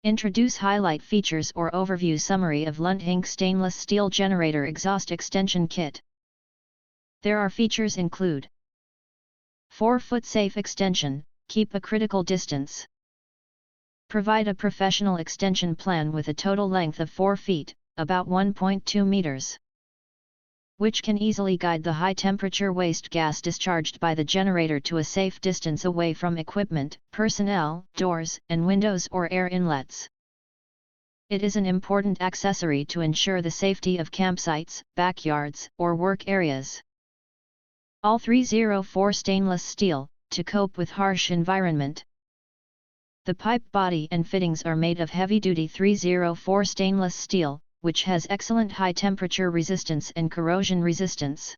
Introduce highlight features or overview summary of LUNTHINK stainless steel generator exhaust extension kit. There are features include 4-foot safe extension, keep a critical distance. Provide a professional extension plan with a total length of 4 feet, about 1.2 meters. Which can easily guide the high-temperature waste gas discharged by the generator to a safe distance away from equipment, personnel, doors, and windows or air inlets. It is an important accessory to ensure the safety of campsites, backyards, or work areas. All 304 stainless steel, to cope with harsh environment. The pipe body and fittings are made of heavy-duty 304 stainless steel, which has excellent high-temperature resistance and corrosion resistance.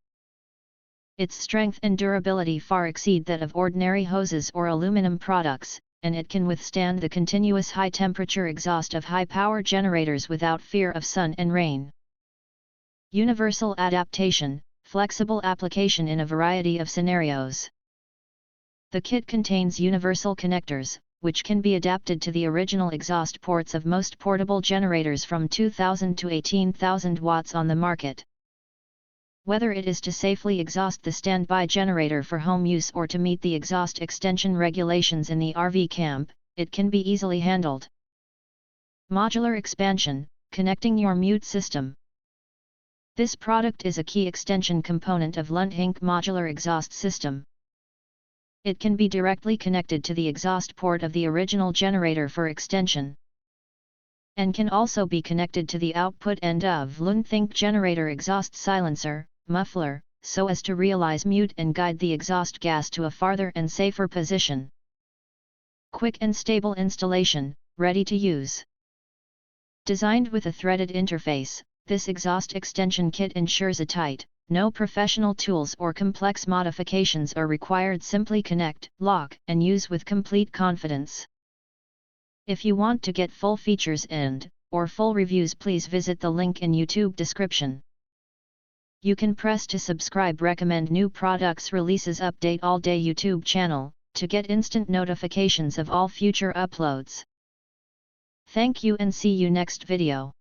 Its strength and durability far exceed that of ordinary hoses or aluminum products, and it can withstand the continuous high-temperature exhaust of high-power generators without fear of sun and rain. Universal adaptation, flexible application in a variety of scenarios. The kit contains universal connectors, which can be adapted to the original exhaust ports of most portable generators from 2,000 to 18,000 watts on the market. Whether it is to safely exhaust the standby generator for home use or to meet the exhaust extension regulations in the RV camp, it can be easily handled. Modular expansion, connecting your mute system. This product is a key extension component of LUNTHINK modular exhaust system. It can be directly connected to the exhaust port of the original generator for extension, and can also be connected to the output end of LUNTHINK generator exhaust silencer, muffler, so as to realize mute and guide the exhaust gas to a farther and safer position. Quick and stable installation, ready to use. Designed with a threaded interface, this exhaust extension kit ensures a tight, no professional tools or complex modifications are required. Simply connect, lock, and use with complete confidence. If you want to get full features or full reviews, please visit the link in YouTube description. You can press to subscribe, recommend new products releases, update all day YouTube channel, to get instant notifications of all future uploads. Thank you and see you next video.